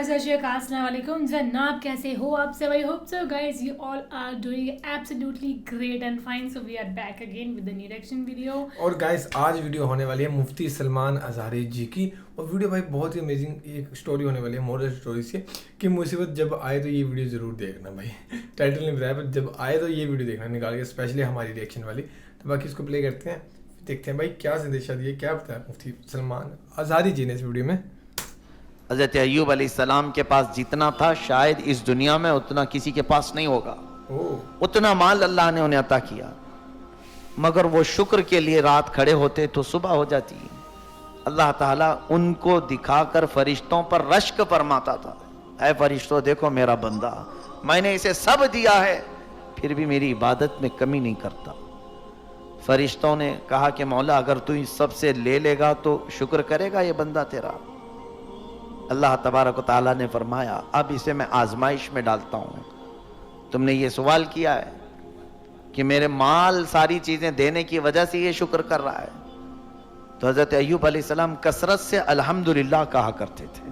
अस्सलाम वालेकुम जनाब, कैसे हो आप सब? I hope so guys you all are doing absolutely great and fine. So we are back again with the new reaction video. और गाइस आज वीडियो होने वाली है मुफ्ती सलमान अज़हरी जी की. और वीडियो भाई बहुत ही अमेजिंग एक स्टोरी होने वाली है, मोरल स्टोरी से कि मुसीबत जब आए तो ये वीडियो ज़रूर देखना भाई. टाइटल नहीं बताया पर जब आए तो ये वीडियो देखना निकाल के, स्पेशली हमारी रिएक्शन वाली. तो बाकी इसको प्ले करते हैं, देखते हैं भाई क्या संदेशा दिए, क्या बताया मुफ्ती सलमान अज़हरी जी ने इस वीडियो में. हज़रत अय्यूब अलैहिस्सलाम के पास जितना था शायद इस दुनिया में उतना किसी के पास नहीं होगा. उतना माल अल्लाह ने उन्हें अता किया, मगर वो शुक्र के लिए रात खड़े होते तो सुबह हो जाती. अल्लाह ताला उनको दिखाकर फरिश्तों पर रश्क फरमाता था, ऐ फरिश्तों देखो मेरा बंदा, मैंने इसे सब दिया है फिर भी मेरी इबादत में कमी नहीं करता. फरिश्तों ने कहा कि मौला अगर तू इस सब से ले लेगा तो शुक्र करेगा ये बंदा तेरा. अल्लाह तबारक व तआला ने फरमाया अब इसे मैं आजमाइश में डालता हूँ. तुमने ये सवाल किया है कि मेरे माल सारी चीज़ें देने की वजह से ये शुक्र कर रहा है. तो हज़रत अय्यूब अलैहिस्सलाम कसरत से अल्हम्दुलिल्लाह कहा करते थे.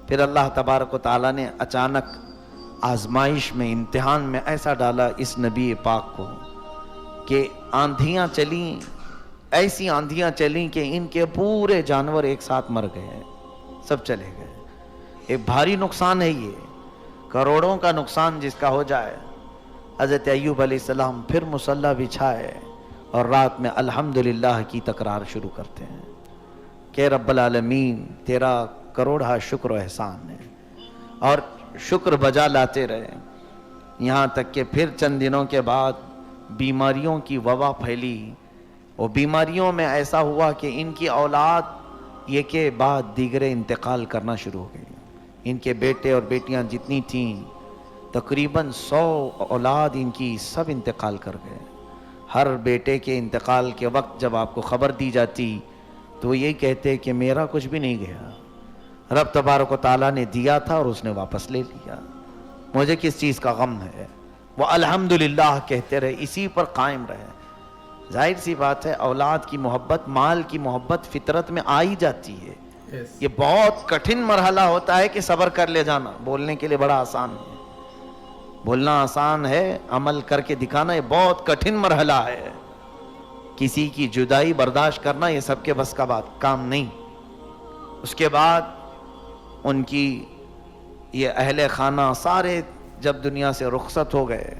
फिर अल्लाह तबारक व तआला ने अचानक आजमाइश में, इम्तिहान में ऐसा डाला इस नबी पाक को कि आंधियाँ चली, ऐसी आंधियाँ चली कि इनके पूरे जानवर एक साथ मर गए, सब चले गए. एक भारी नुकसान है ये, करोड़ों का नुकसान जिसका हो जाए. हज़रत अय्यूब अलैहिस्सलाम फिर मुसल्ला बिछाए और रात में अल्हम्दुलिल्लाह की तकरार शुरू करते हैं कि रब्बुल आलमीन तेरा करोड़ा शुक्र एहसान है. और शुक्र बजा लाते रहे, यहाँ तक कि फिर चंद दिनों के बाद बीमारियों की वबा फैली. और बीमारियों में ऐसा हुआ कि इनकी औलाद ये के बाद दीगरे इंतकाल करना शुरू हो गई. इनके बेटे और बेटियां जितनी थीं तकरीबन 100 औलाद इनकी सब इंतकाल कर गए. हर बेटे के इंतकाल के वक्त जब आपको ख़बर दी जाती तो वो यही कहते कि मेरा कुछ भी नहीं गया, रब तबारक व तआला ने दिया था और उसने वापस ले लिया, मुझे किस चीज़ का गम है. वो अल्हम्दुलिल्लाह कहते रहे, इसी पर कायम रहे. जाहिर सी बात है औलाद की मोहब्बत, माल की मोहब्बत फितरत में आ ही जाती है. ये बहुत कठिन मरहला होता है कि सब्र कर ले जाना. बोलने के लिए बड़ा आसान है, बोलना आसान है, अमल करके दिखाना ये बहुत कठिन मरहला है. किसी की जुदाई बर्दाश्त करना ये सबके बस का बात काम नहीं. उसके बाद उनकी ये अहले खाना सारे जब दुनिया से रुखसत हो गए,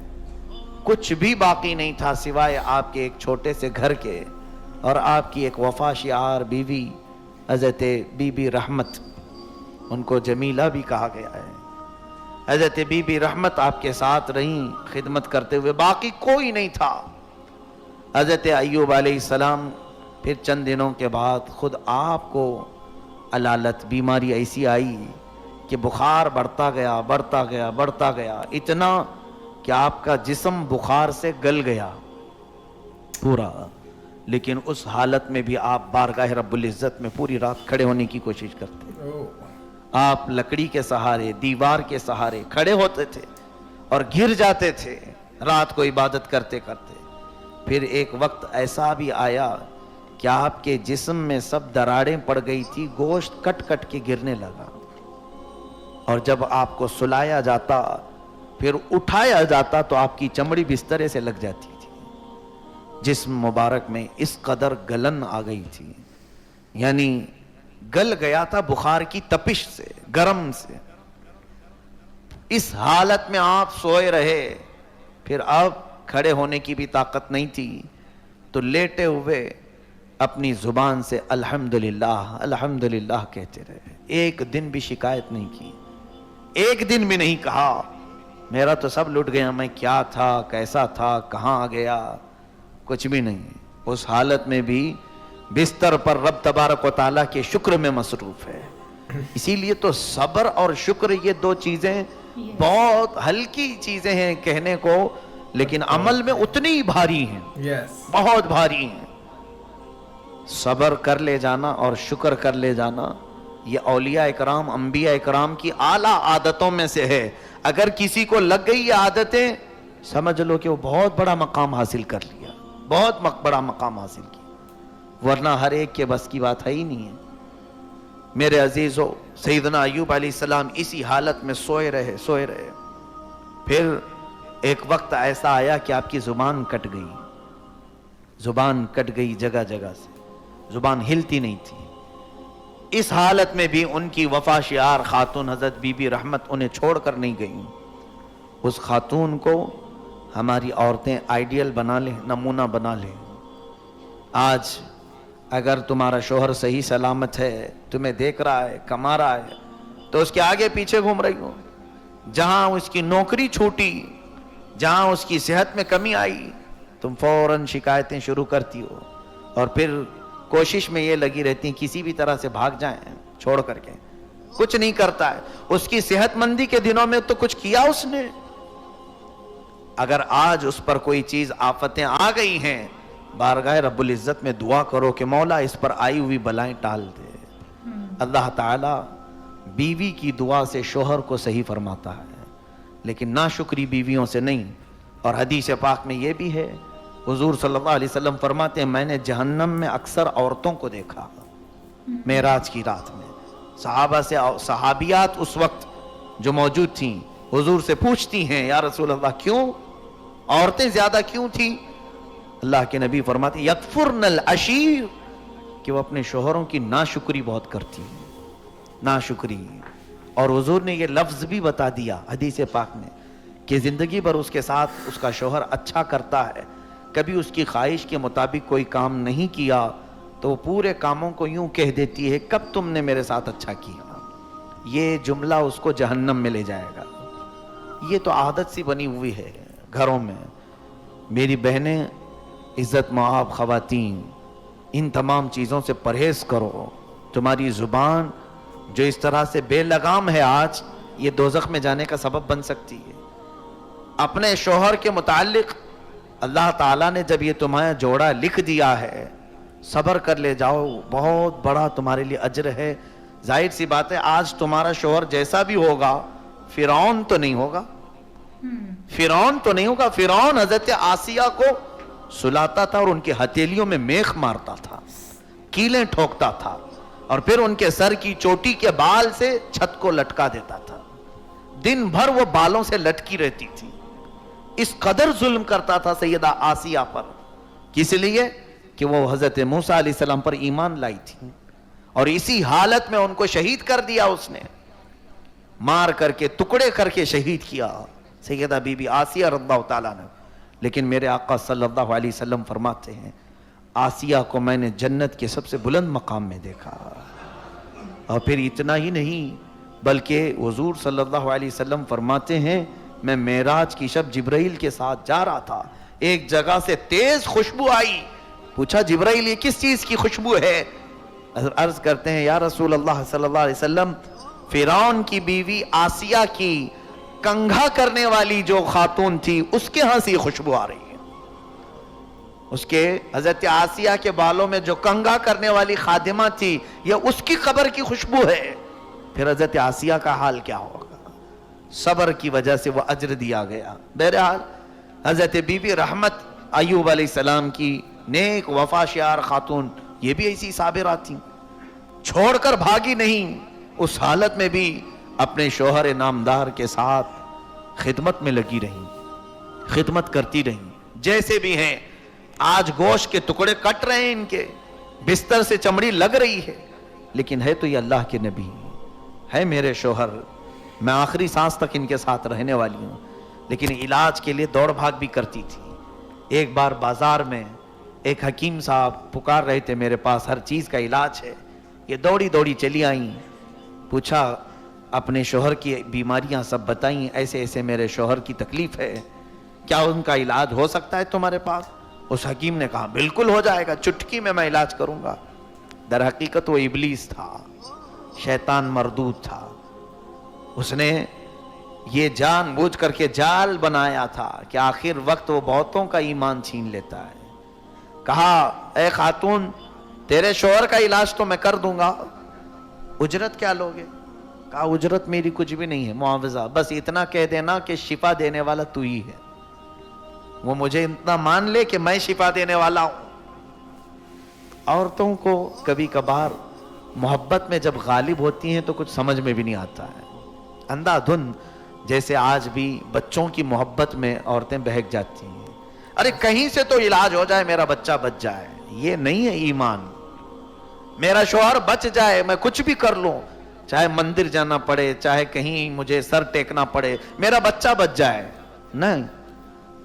कुछ भी बाकी नहीं था सिवाय आपके एक छोटे से घर के और आपकी एक वफाशियार बीवी हज़रत बीबी रहमत, उनको जमीला भी कहा गया है. हज़रत बीबी रहमत आपके साथ रहीं खिदमत करते हुए, बाकी कोई नहीं था. हज़रत अय्यूब अलैहिस्सलाम फिर चंद दिनों के बाद खुद आपको अलालत बीमारी ऐसी आई कि बुखार बढ़ता गया बढ़ता गया बढ़ता गया, इतना कि आपका जिस्म बुखार से गल गया पूरा. लेकिन उस हालत में भी आप बारगाह रब्बुल इज़्ज़त में पूरी रात खड़े होने की कोशिश करते. आप लकड़ी के सहारे, दीवार के सहारे खड़े होते थे और गिर जाते थे रात को इबादत करते करते. फिर एक वक्त ऐसा भी आया कि आपके जिस्म में सब दरारें पड़ गई थी, गोश्त कट कट के गिरने लगा. और जब आपको सुलाया जाता फिर उठाया जाता तो आपकी चमड़ी बिस्तरे से लग जाती थी. जिस्म मुबारक में इस कदर गलन आ गई थी, यानी गल गया था बुखार की तपिश से, गरम से. इस हालत में आप सोए रहे. फिर अब खड़े होने की भी ताकत नहीं थी तो लेटे हुए अपनी जुबान से अल्हम्दुलिल्लाह अल्हम्दुलिल्लाह कहते रहे. एक दिन भी शिकायत नहीं की, एक दिन भी नहीं कहा मेरा तो सब लुट गया, मैं क्या था, कैसा था, कहाँ आ गया, कुछ भी नहीं. उस हालत में भी बिस्तर पर रब तबारक व तआला के शुक्र में मसरूफ है. इसीलिए तो सब्र और शुक्र ये दो चीजें बहुत हल्की चीजें हैं कहने को, लेकिन अमल में उतनी ही भारी हैं. बहुत भारी हैं. सब्र कर ले जाना और शुक्र कर ले जाना ये औलिया इकराम, अंबिया इकराम की आला आदतों में से है. अगर किसी को लग गई ये आदतें, समझ लो कि वो बहुत बड़ा मकाम हासिल कर लिया, बहुत बड़ा मकाम हासिल किया. वरना हर एक के बस की बात है ही नहीं है. میرے عزیزو سیدنا ایوب علیہ السلام اسی حالت میں سوئے رہے. پھر ایک وقت ایسا آیا کہ آپ کی زبان کٹ گئی جگہ جگہ سے, زبان ہلتی نہیں تھی. اس حالت میں بھی ان کی وفا شعار خاتون حضرت بی بی رحمت انہیں چھوڑ کر نہیں گئیں. اس خاتون کو ہماری عورتیں آئیڈیل بنا لیں, نمونہ بنا لیں. آج اگر تمہارا شوہر صحیح سلامت ہے, تمہیں دیکھ رہا ہے, کما رہا ہے, تو اس کے آگے پیچھے گھوم رہی ہو. جہاں اس کی نوکری چھوٹی, جہاں اس کی صحت میں کمی آئی, تم فوراً شکایتیں شروع کرتی ہو, اور پھر کوشش میں یہ لگی رہتی ہیں کسی بھی طرح سے بھاگ جائیں چھوڑ کر کے. کچھ نہیں کرتا ہے. اس کی صحت مندی کے دنوں میں تو کچھ کیا اس نے. اگر آج اس پر کوئی چیز آفتیں آ گئی ہیں, بارگاہ رب العزت میں دعا کرو کہ مولا اس پر آئی ہوئی بلائیں ٹال دے. اللہ تعالی بیوی کی دعا سے شوہر کو صحیح فرماتا ہے, لیکن ناشکری بیویوں سے نہیں. اور حدیث پاک میں یہ بھی ہے, حضور صلی اللہ علیہ وسلم فرماتے ہیں میں نے جہنم میں اکثر عورتوں کو دیکھا معراج کی رات میں. صحابہ سے صحابیات اس وقت جو موجود تھیں حضور سے پوچھتی ہیں یا رسول اللہ کیوں عورتیں زیادہ کیوں تھیں؟ اللہ کے نبی فرماتے ہیں یکفرن العشیر, کہ وہ اپنے شوہروں کی ناشکری بہت کرتی ہیں, ناشکری. اور حضور نے یہ لفظ بھی بتا دیا حدیث پاک میں کہ زندگی بھر اس کے ساتھ اس کا شوہر اچھا کرتا ہے, کبھی اس کی خواہش کے مطابق کوئی کام نہیں کیا تو وہ پورے کاموں کو یوں کہہ دیتی ہے کب تم نے میرے ساتھ اچھا کیا. یہ جملہ اس کو جہنم میں لے جائے گا. یہ تو عادت سی بنی ہوئی ہے گھروں میں. میری بہنیں, عزت مآب خواتین, ان تمام چیزوں سے پرہیز کرو. تمہاری زبان جو اس طرح سے بے لگام ہے آج, یہ دوزخ میں جانے کا سبب بن سکتی ہے. اپنے شوہر کے متعلق اللہ تعالیٰ نے جب یہ تمہارا جوڑا لکھ دیا ہے, صبر کر لے جاؤ, بہت بڑا تمہارے لیے اجر ہے. ظاہر سی بات ہے آج تمہارا شوہر جیسا بھی ہوگا فرعون تو نہیں ہوگا, فرعون تو نہیں ہوگا. فرعون حضرت آسیہ کو سلاتا تھا اور ان کی ہتھیلیوں میں میخ مارتا تھا, کیلیں ٹھوکتا تھا, اور پھر ان کے سر کی چوٹی کے بال سے چھت کو لٹکا دیتا تھا. دن بھر وہ بالوں سے لٹکی رہتی تھی. اس قدر ظلم کرتا تھا سیدہ آسیہ پر, کس لیے کہ وہ حضرت موسیٰ علیہ السلام پر ایمان لائی تھی, اور اسی حالت میں ان کو شہید کر دیا. اس نے مار کر کے ٹکڑے کر کے شہید کیا سیدہ بی بی آسیہ رضی اللہ تعالیٰ نے. لیکن میرے آقا صلی اللہ علیہ وسلم فرماتے ہیں آسیہ کو میں نے جنت کے سب سے بلند مقام میں دیکھا. اور پھر اتنا ہی نہیں بلکہ حضور صلی اللہ علیہ وسلم فرماتے ہیں میں معراج کی شب جبرائیل کے ساتھ جا رہا تھا, ایک جگہ سے تیز خوشبو آئی. پوچھا جبرائیل یہ کس چیز کی خوشبو ہے؟ عرض کرتے ہیں یا رسول اللہ صلی اللہ علیہ وسلم فرعون کی بیوی آسیہ کی کنگھا کرنے والی جو خاتون تھی اس کے ہاں سے خوشبو آ رہی ہے. اس کے حضرت آسیہ کے بالوں میں جو کنگھا کرنے والی خادمہ تھی یہ اس کی قبر کی خوشبو ہے. پھر حضرت آسیہ کا حال کیا ہوگا؟ صبر کی وجہ سے وہ اجر دیا گیا. بہرحال حضرت بی بی رحمت ایوب علیہ السلام کی نیک وفا شعار خاتون, یہ بھی ایسی صابرہ تھیں, چھوڑ کر بھاگی نہیں. اس حالت میں بھی اپنے شوہر نامدار کے ساتھ خدمت میں لگی رہی, خدمت کرتی رہی. جیسے بھی ہیں آج گوشت کے ٹکڑے کٹ رہے ہیں, ان کے بستر سے چمڑی لگ رہی ہے, لیکن ہے تو یہ اللہ کے نبی, ہے میرے شوہر, میں آخری سانس تک ان کے ساتھ رہنے والی ہوں. لیکن علاج کے لیے دوڑ بھاگ بھی کرتی تھی. ایک بار بازار میں ایک حکیم صاحب پکار رہے تھے میرے پاس, ہر چیز کا علاج ہے. یہ دوڑی دوڑی چلی آئیں, پوچھا اپنے شوہر کی بیماریاں سب بتائیں, ایسے ایسے میرے شوہر کی تکلیف ہے, کیا ان کا علاج ہو سکتا ہے تمہارے پاس؟ اس حکیم نے کہا بالکل ہو جائے گا, چٹکی میں علاج کروں گا. در حقیقت وہ ابلیس تھا, شیطان مردود تھا. اس نے یہ جان بوجھ کر کے جال بنایا تھا کہ آخر وقت وہ بہتوں کا ایمان چھین لیتا ہے. کہا اے خاتون تیرے شوہر کا علاج تو میں کر دوں گا, اجرت کیا لوگے؟ کہا اجرت میری کچھ بھی نہیں ہے, معاوضہ بس اتنا کہہ دینا کہ شفا دینے والا تو ہی ہے. وہ مجھے اتنا مان لے کہ میں شفا دینے والا ہوں. عورتوں کو کبھی کبھار मोहब्बत में जब गालिब होती हैं तो कुछ समझ में भी नहीं आता है, अंधाधुंध जैसे आज भी बच्चों की मोहब्बत में औरतें बहक जाती हैं। अरे कहीं से तो इलाज हो जाए, मेरा बच्चा बच जाए, ये नहीं है ईमान। मेरा शौहर बच जाए, मैं कुछ भी कर लूं, चाहे मंदिर जाना पड़े, चाहे कहीं मुझे सर टेकना पड़े, मेरा बच्चा बच जाए। नहीं,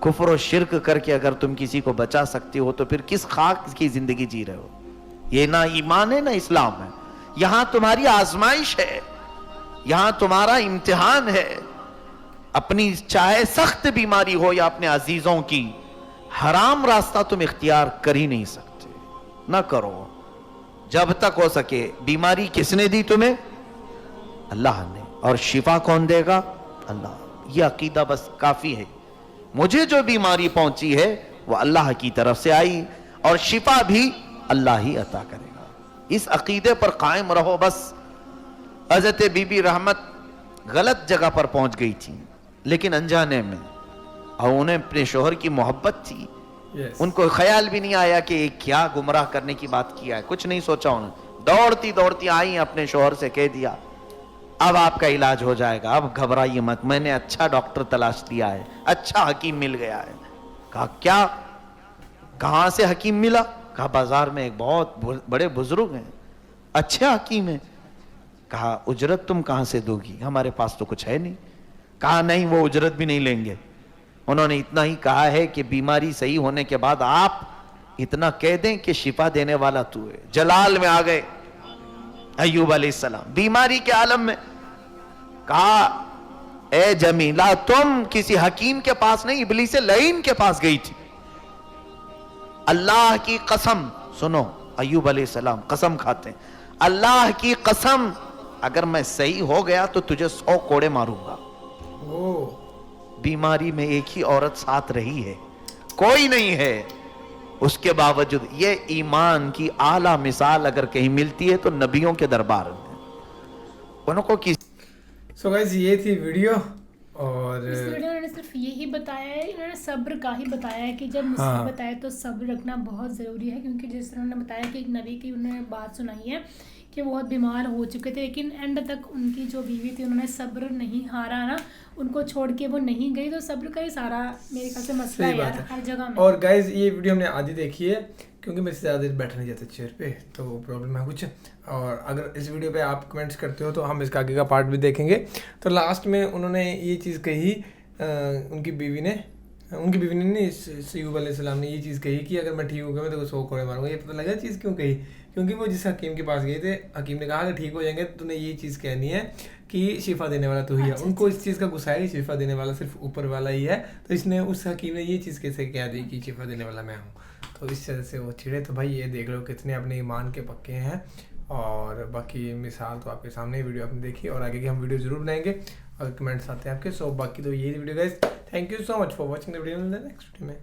कुफ्र और शिर्क करके अगर तुम किसी को बचा सकती हो तो फिर किस खाक की जिंदगी जी रहे हो? ये ना ईमान है ना इस्लाम है। यहां तुम्हारी आजमाइश है, यहां तुम्हारा इम्तिहान है। अपनी चाहे सख्त बीमारी हो या अपने अजीजों की, हराम रास्ता तुम इख्तियार कर ही नहीं सकते, ना करो जब तक हो सके। बीमारी किसने दी तुम्हें? अल्लाह ने। और शिफा कौन देगा? अल्लाह। ये अकीदा बस काफी है। मुझे जो बीमारी पहुंची है वो अल्लाह की तरफ से आई, और शिफा भी अल्लाह ही अता करेगा। इस अकीदे पर कायम रहो बस। हजरत बीबी रहमत गलत जगह पर पहुंच गई थी, लेकिन अनजाने में, और उन्हें अपने शोहर की मोहब्बत थी। उनको ख्याल भी नहीं आया कि क्या गुमराह करने की बात किया है, कुछ नहीं सोचा उन्होंने। दौड़ती दौड़ती आई, अपने शोहर से कह दिया अब आपका इलाज हो जाएगा, अब घबराइए मत, मैंने अच्छा डॉक्टर तलाश लिया है, अच्छा हकीम मिल गया है। कहा क्या? कहां से हकीम मिला? कहा बाजार में एक बहुत बड़े बुजुर्ग हैं, अच्छे हकीम हैं। कहा उजरत तुम कहां से दोगी? हमारे पास तो कुछ है नहीं। कहा नहीं, वो उजरत भी नहीं लेंगे। उन्होंने इतना ही कहा है कि बीमारी सही होने के बाद आप इतना कह दें कि शिफा देने वाला तू है। जलाल में आ गए अय्यूब अलैहिस्सलाम, बीमारी के आलम में। कहा ए जमीला, तुम किसी हकीम के पास नहीं, इब्लीस लईन के पास गई थी। अल्लाह की कसम, सुनो, अय्यूब अलैहिस्सलाम कसम खाते हैं, अल्लाह की कसम, अगर मैं सही हो गया तो तुझे 100 कोड़े मारूंगा। बीमारी में एक ही औरत साथ रही है, कोई नहीं है। उसके बावजूद ये ईमान की आला मिसाल अगर कहीं मिलती है तो नबियों के दरबार में। उनको किस सो गाइस ये थी वीडियो, और इस वीडियो में सिर्फ यही बताया है, इन्होंने सब्र का ही बताया है कि जब मुसीबत आए तो सब्र रखना बहुत ज़रूरी है। क्योंकि जिस तरह उन्होंने बताया कि एक नबी की उन्होंने बात सुनाई है कि वो बहुत बीमार हो चुके थे, लेकिन एंड तक उनकी जो बीवी थी उन्होंने सब्र नहीं हारा ना, उनको छोड़ के वो नहीं गई। तो सब्र का ही सारा मेरे ख्याल से मसला है यार, हर जगह में। और गाइज ये वीडियो हमने आधी देखी है, क्योंकि मेरे से ज़्यादा देर बैठा नहीं जाता चेयर पे, तो प्रॉब्लम है कुछ। और अगर इस वीडियो पे आप कमेंट्स करते हो तो हम इसका आगे का पार्ट भी देखेंगे। तो लास्ट में उन्होंने ये चीज़ कही, उनकी बीवी ने नहीं, अय्यूब अलैहिस्सलाम ने ये चीज़ कही कि अगर मैं ठीक हो गया मैं तो 100 कोड़े मारूंगा। ये पता लगा चीज़ क्यों कही? क्योंकि वो जिस हकीम के पास गए थे, हकीम ने कहा कि ठीक हो जाएंगे, तूने ये चीज़ कहनी है कि शिफा देने वाला तू ही है। उनको इस चीज़ का गुस्सा है कि शिफा देने वाला सिर्फ ऊपर वाला ही है, तो इसने उस हकीम ने ये चीज़ कैसे कह दी कि शिफा देने वाला मैं हूँ, तो इस तरह से वो चिड़े। तो भाई ये देख लो कितने अपने ईमान के पक्के हैं। और बाकी मिसाल तो आपके सामने वीडियो आपने देखी, और आगे की हम वीडियो जरूर बनाएंगे और कमेंट्स आते हैं आपके। सो बाकी तो यही video guys, thank you so much for watching the video. Next video में